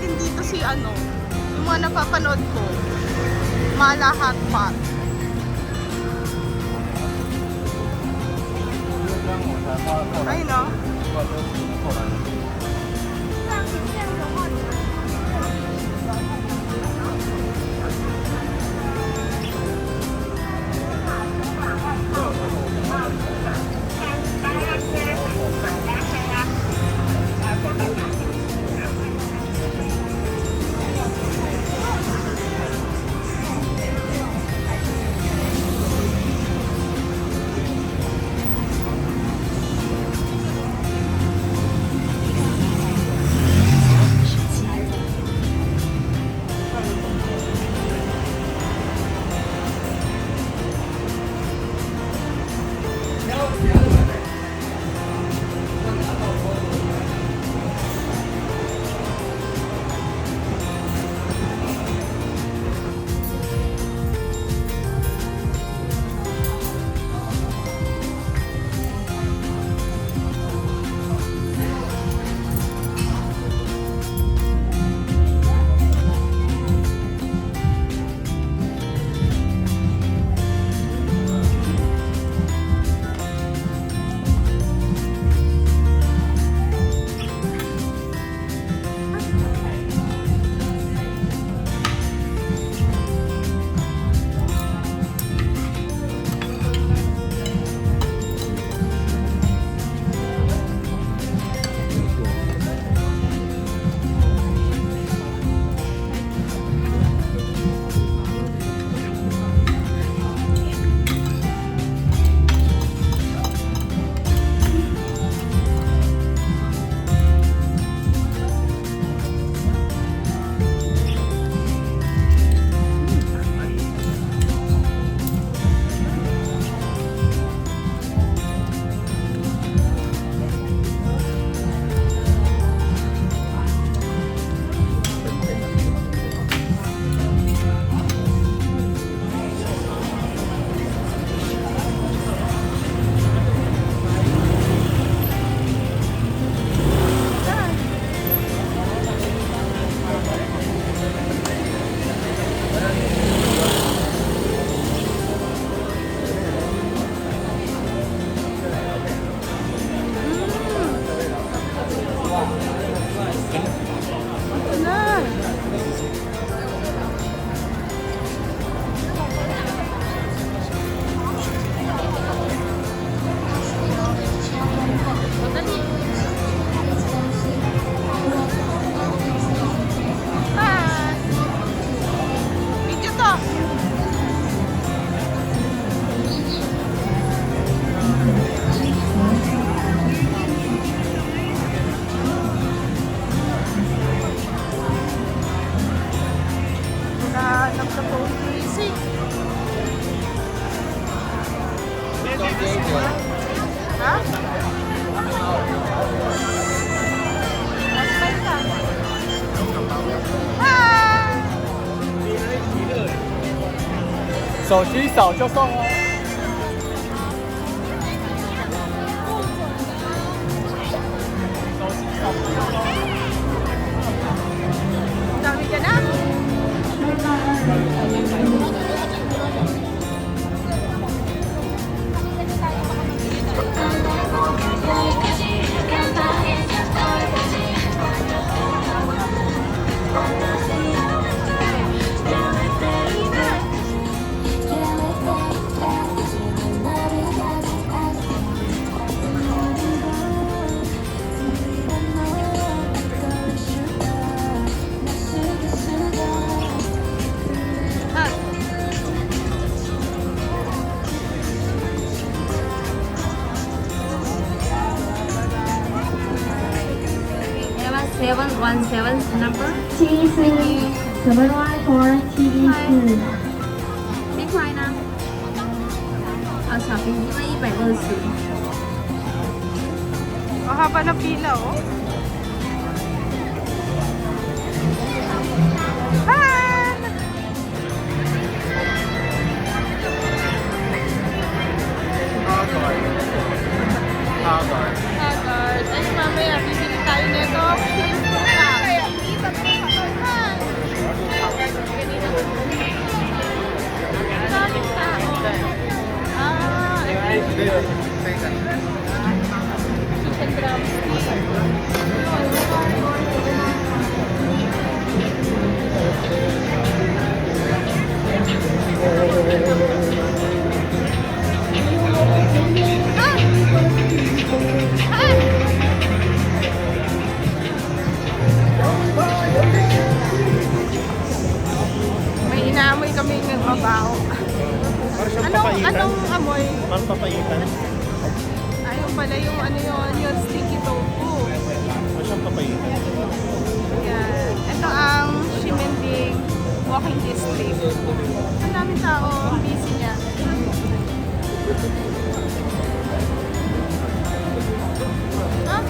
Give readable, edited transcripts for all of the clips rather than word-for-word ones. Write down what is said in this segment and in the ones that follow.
natin dito si ano, yung mga napapanood ko. Mala Hot Pot. Ay no. Ha? 手机扫就送哦。Dami ka na. Seven one seven number. TEC 714 TEC 冰块呢？小冰因为120。Ang haba ng pila, oh. Hi! Haggard. Ay, mamaya, bibili tayo nito. Anong amoy? Parang papaitan. Ayaw pala yung ano yung sticky tofu. Ano siyang papaitan? Yan. Ito ang Ximending Walking District. Ang daming tao, ang busy niya. Ah?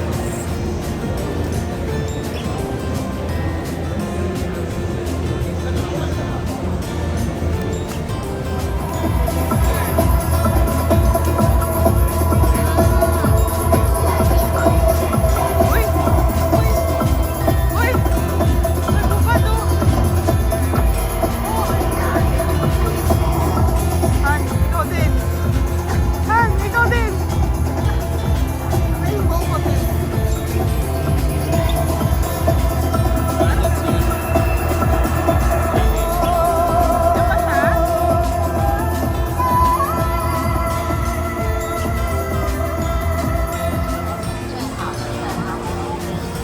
Uy! Uy! Uy! Ano ba to? Han, ikaw din. Han, ikaw din. Ay, wow, hotel. Diyan ba siya?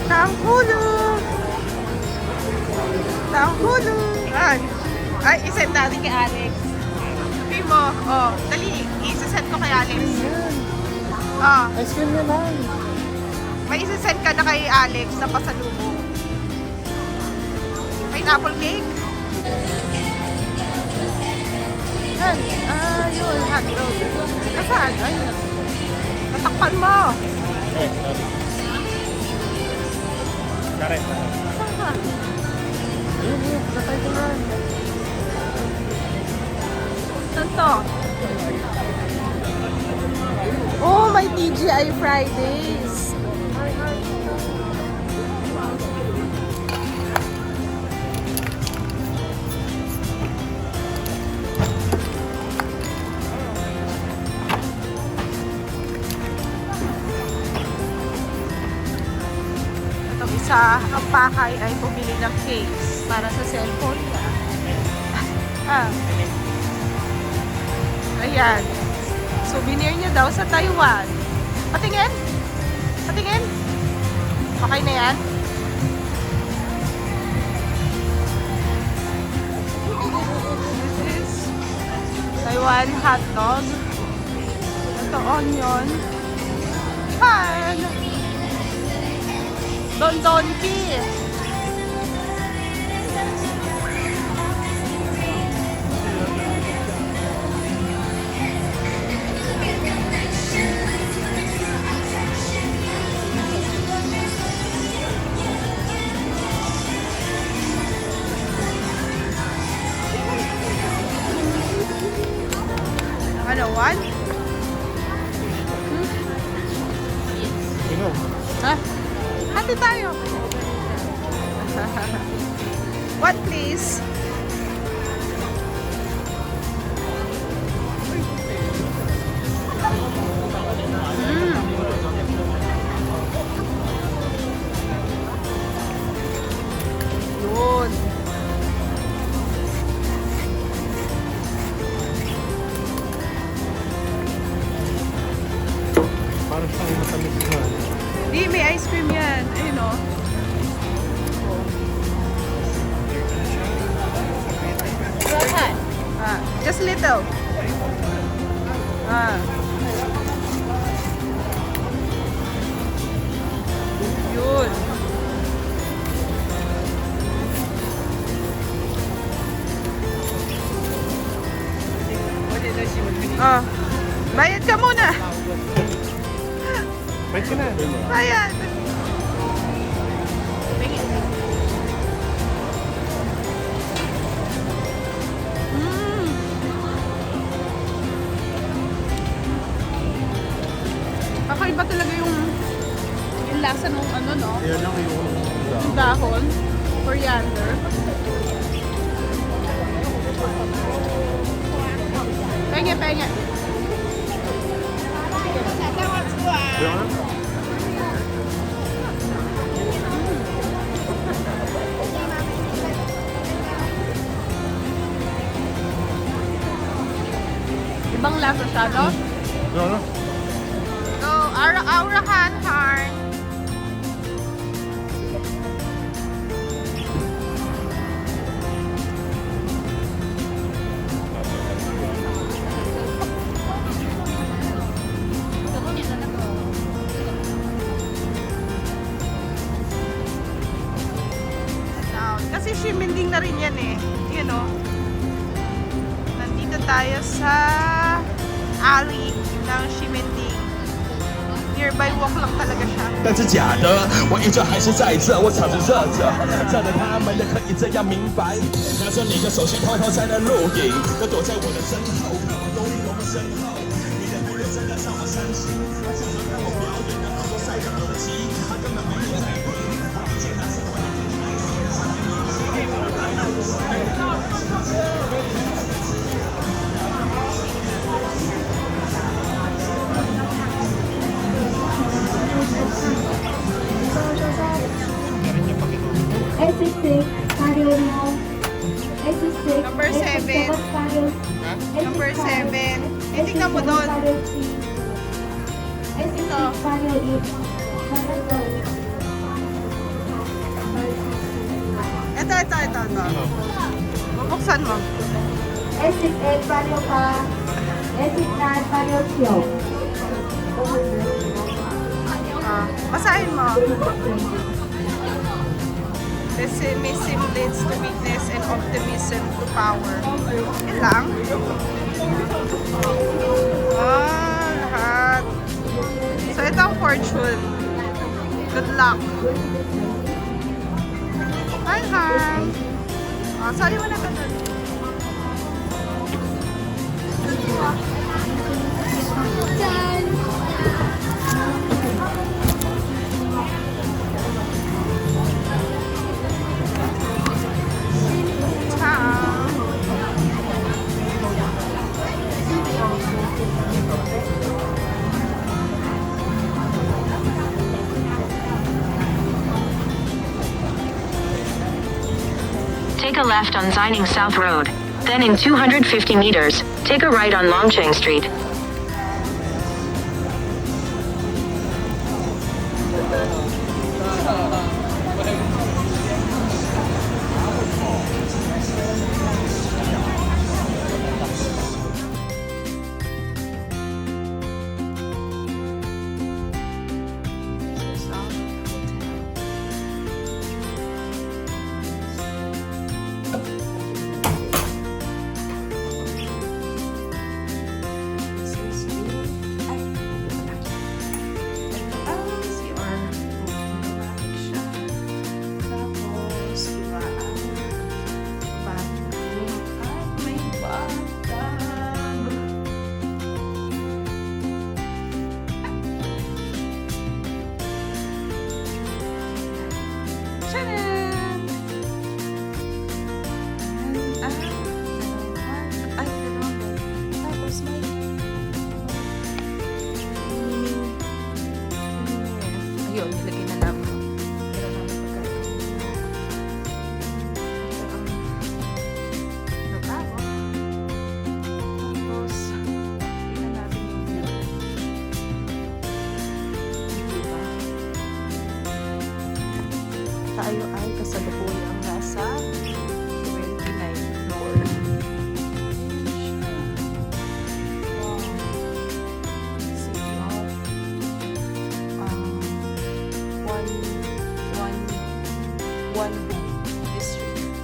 Tangkulong! Tangkulong! Ay, isend natin kay Alex. Sabi mo, oh, dali, isasend ko kay Alex. Oh, Ice cream na lang. may isasend ka na kay Alex na pasalubong. Pineapple cake? Yan. Yun, hot dog. Nasaan? Ay, natakpan mo. Eh, sorry. Kare. Saan ka? Ayun, natay ko na. Saan to? Oh, may TGI Fridays. Itong isa, ang pakay ay bumili ng case para sa cellphone niya. Ayan. Souvenir niya daw sa Taiwan. Patingin? Patingin? Okay na yan? This is Taiwan hot dog. Ito onion. Pan! Don Donki! Ano, one? Sino? Ha? Hati tayo. What please? Yun. Parang siyang matamis na. Di, may ice cream yan. Ayun o. Just little. Yun. Bayad ka muna. Pwede ka na. Bayad. Kakaiba talaga yung lasa nung ano, no? Kaya lang yung Dahon. Coriander. Penge, penge. Yun. Ibang lasa siya, no? Yun. So, Aurahan Heart. Kasi Ximending na rin yan eh. You know. Nandito tayo sa alley ng Ximending. Nearby walk lang talaga siya. 但是假的，我依旧还是在这，我吵着热着，热的他们也可以这样明白。拿着你的手心偷偷在那录影，都躲在我的身后，看我东西多么深厚。你的不留真的让我伤心，他经常看我表演的耳朵塞着耳机，他根本没有在听，他一见他是我的天才。S6, Patio Mall. S6, Number S7, 7. Patio Number 7. Eh, tingnan mo doon. S6, Ito. Patio East. Ito. Bubuksan mo. S6, Patio Pa. S6, Patio Show. Basahin mo. Pessimism leads to weakness and optimism to power. Yan lang. Lahat. So, ito ang fortune. Good luck. Hi, Han. Sorry mo na ka doon. Take a left on Zining South Road. Then in 250 meters, take a right on Longcheng Street. Ayun, nilagay na namin. Pero namin pagkakain. Ito ang lutabo. Tapos, tingnan natin yung view. Diba? Tayo ay kasalukuyang nasa 29th floor. Wow. City of Wanbu district.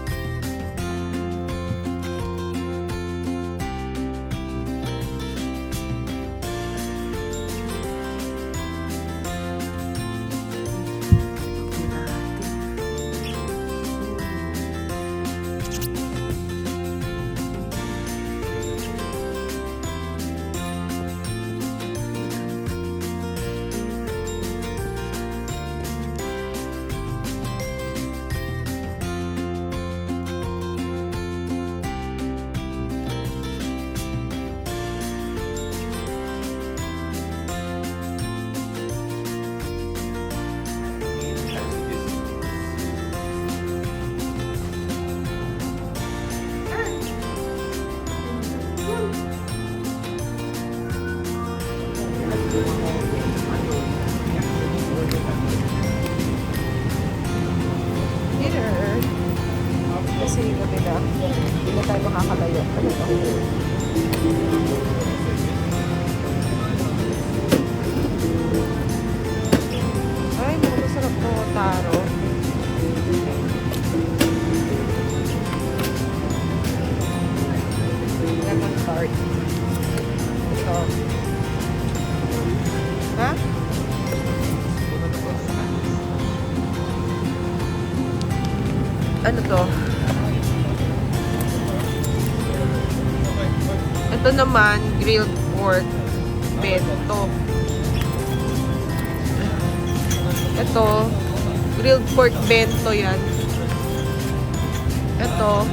Here. Kasi yung nila, hindi na tayo makakalayo. Ano to? Ay, masarap to, taro. to? Ito naman, grilled pork bento. Ito, grilled pork bento yan. Ito,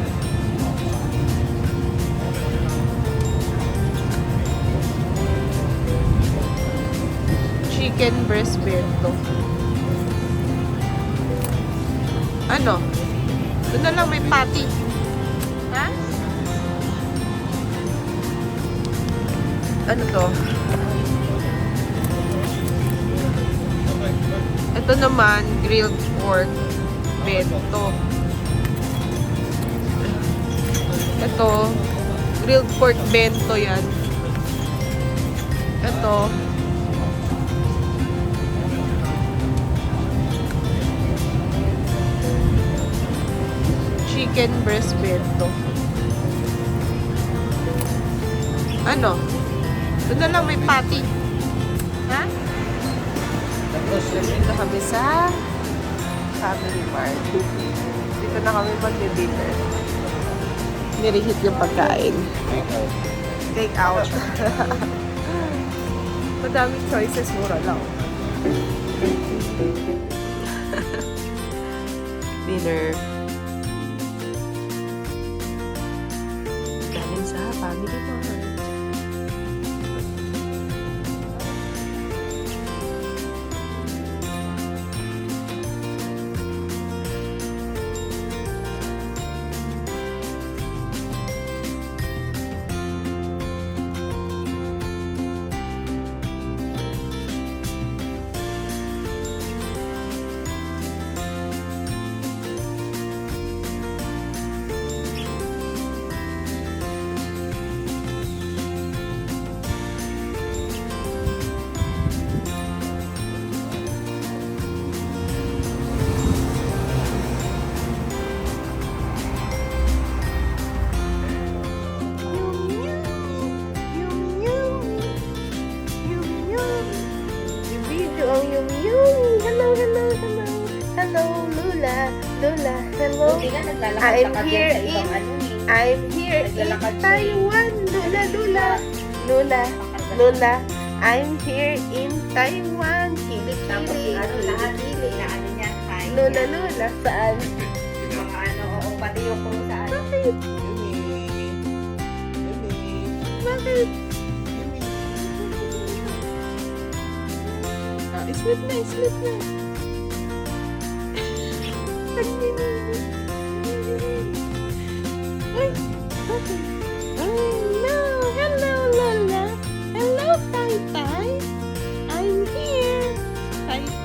chicken breast bento. Ano? Doon na lang may patty. Ha? Ano to? Ito naman, grilled pork bento. Ito, grilled pork bento yan. Ito, chicken breast bento. Ano? Doon na lang may patty. Ha? Tapos, dito kami sa Family Mart. Dito na kami mag-dinner. Nirehit yung pagkain. Take out. Madaming choices, mura lang. Dinner. Galing sa Family Mart. Lola, hello. I'm here in Taiwan. Lola, I'm here in Taiwan. Kili. Lola, saan? Pati yung kung saan. Bakit? Sleep na. Ay, bakit? Oh no! Hello, Lola! Hello, Tai! I'm here!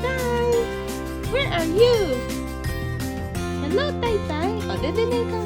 Tai! Where are you? Hello, Tai! Oh, dede ka.